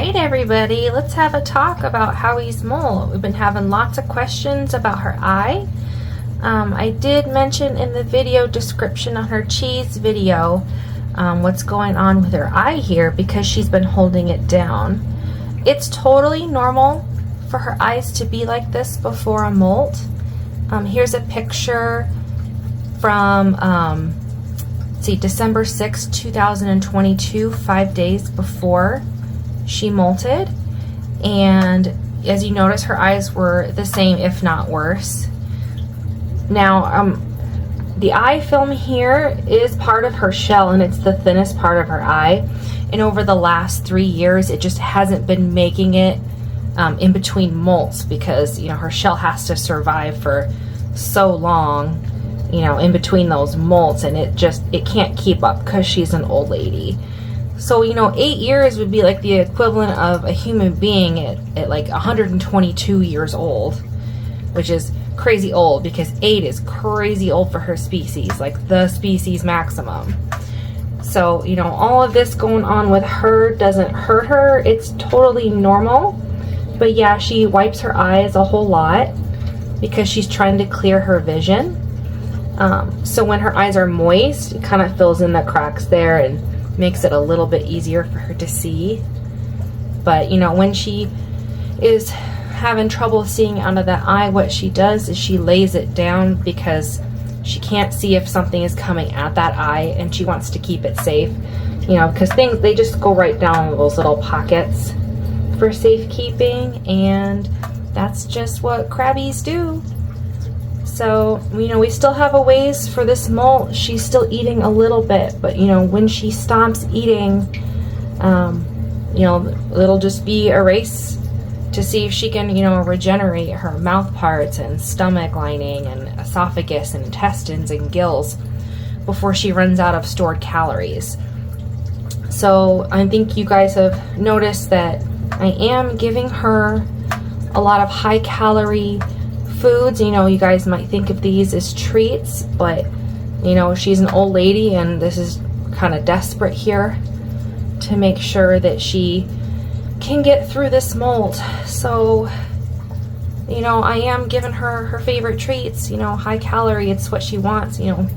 Alright everybody, let's have a talk about Howie's molt. We've been having lots of questions about her eye. I did mention in the video description on her cheese video what's going on with her eye here because she's been holding it down. It's totally normal for her eyes to be like this before a molt. Here's a picture from December 6, 2022, 5 days before she molted, and as you notice, her eyes were the same, if not worse. Now, the eye film here is part of her shell, and it's the thinnest part of her eye, and over the last 3 years, it just hasn't been making it in between molts because, you know, her shell has to survive for so long, you know, in between those molts, and it can't keep up because she's an old lady. So, you know, 8 years would be like the equivalent of a human being at like 122 years old, which is crazy old because 8 is crazy old for her species, like the species maximum. So, you know, all of this going on with her doesn't hurt her. It's totally normal. But yeah, she wipes her eyes a whole lot because she's trying to clear her vision. So when her eyes are moist, it kind of fills in the cracks there and makes it a little bit easier for her to see. But, you know, when she is having trouble seeing out of that eye, what she does is she lays it down because she can't see if something is coming at that eye and she wants to keep it safe. You know, because things, they just go right down those little pockets for safekeeping, and that's just what crabbies do. So, you know, we still have a ways for this molt. She's still eating a little bit, but, you know, when she stops eating, you know, it'll just be a race to see if she can, you know, regenerate her mouth parts and stomach lining and esophagus and intestines and gills before she runs out of stored calories. So I think you guys have noticed that I am giving her a lot of high calorie foods. You know, you guys might think of these as treats, but, you know, she's an old lady and this is kind of desperate here to make sure that she can get through this molt. So, you know, I am giving her her favorite treats, you know, high calorie. It's what she wants. You know,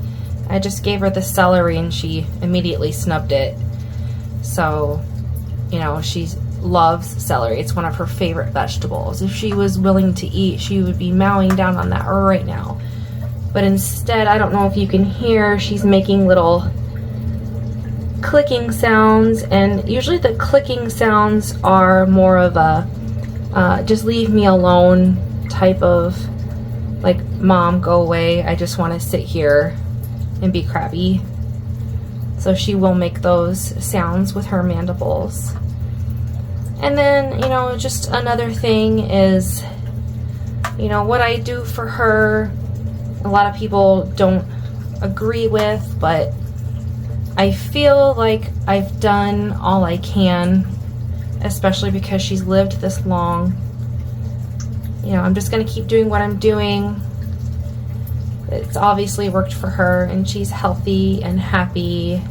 I just gave her the celery and she immediately snubbed it. So, you know, she loves celery. It's one of her favorite vegetables. If she was willing to eat, she would be mowing down on that right now. But instead, I don't know if you can hear, she's making little clicking sounds, and usually the clicking sounds are more of a just leave me alone type of, like, mom, go away, I just want to sit here and be crabby. So she will make those sounds with her mandibles. And then, you know, just another thing is, you know, what I do for her, a lot of people don't agree with, but I feel like I've done all I can, especially because she's lived this long. You know, I'm just going to keep doing what I'm doing. It's obviously worked for her, and she's healthy and happy,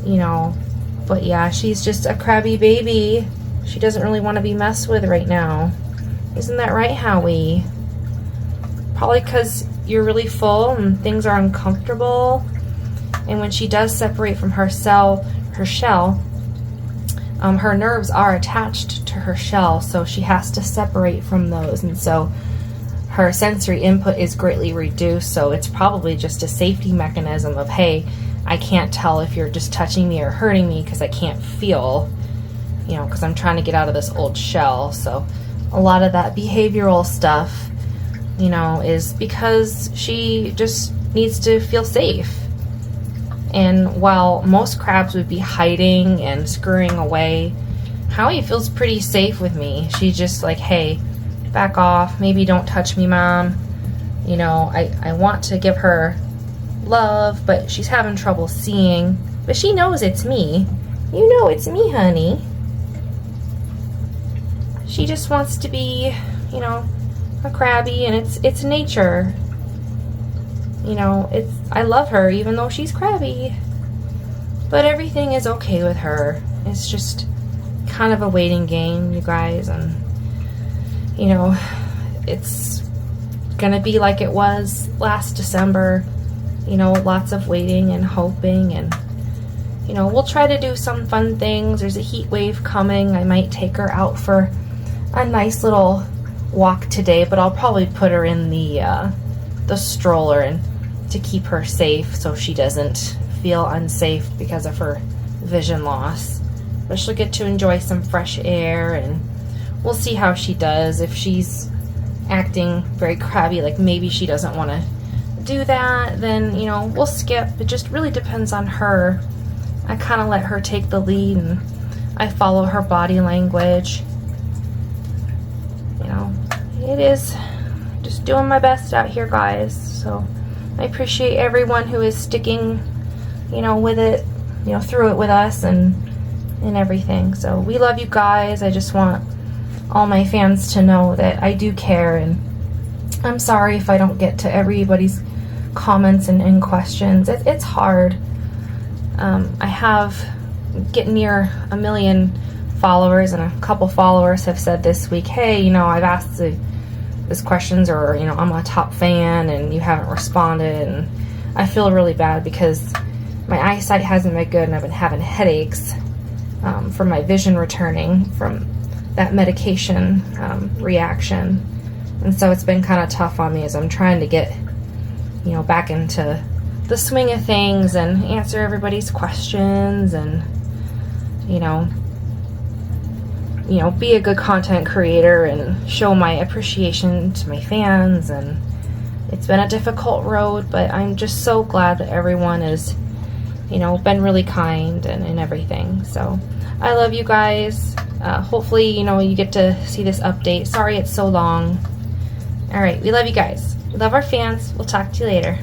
you know. But yeah, she's just a crabby baby. She doesn't really want to be messed with right now. Isn't that right, Howie? Probably because you're really full and things are uncomfortable. And when she does separate from her shell, her nerves are attached to her shell, so she has to separate from those. And so her sensory input is greatly reduced, so it's probably just a safety mechanism of, hey, I can't tell if you're just touching me or hurting me because I can't feel, you know, because I'm trying to get out of this old shell. So a lot of that behavioral stuff, you know, is because she just needs to feel safe. And while most crabs would be hiding and scurrying away, Howie feels pretty safe with me. She's just like, hey, back off, maybe don't touch me, mom. You know, I want to give her love, but she's having trouble seeing, but she knows it's me. You know it's me, honey. She just wants to be, you know, a crabby, and it's nature. You know, I love her even though she's crabby, but everything is okay with her. It's just kind of a waiting game, you guys, and you know, it's gonna be like it was last December, you know, lots of waiting and hoping, and you know, we'll try to do some fun things. There's a heat wave coming. I might take her out for a nice little walk today, but I'll probably put her in the stroller and to keep her safe so she doesn't feel unsafe because of her vision loss. But she'll get to enjoy some fresh air, and we'll see how she does. If she's acting very crabby, like maybe she doesn't want to do that, then you know, we'll skip. It just really depends on her. I kind of let her take the lead, and I follow her body language. You know, it is just doing my best out here, guys. So I appreciate everyone who is sticking, you know, with it, you know, through it with us and everything. So we love you guys. I just want all my fans to know that I do care, and I'm sorry if I don't get to everybody's comments and questions. It's hard. I have getting near 1 million followers, and a couple followers have said this week, hey, you know, I've asked these questions, or you know, I'm a top fan and you haven't responded, and I feel really bad because my eyesight hasn't been good and I've been having headaches from my vision returning from that medication reaction, and so it's been kind of tough on me as I'm trying to get, you know, back into the swing of things and answer everybody's questions, and you know, be a good content creator and show my appreciation to my fans. And it's been a difficult road, but I'm just so glad that everyone is, you know, been really kind and everything. So I love you guys. Hopefully, you know, you get to see this update. Sorry it's so long. All right, we love you guys. We love our fans. We'll talk to you later.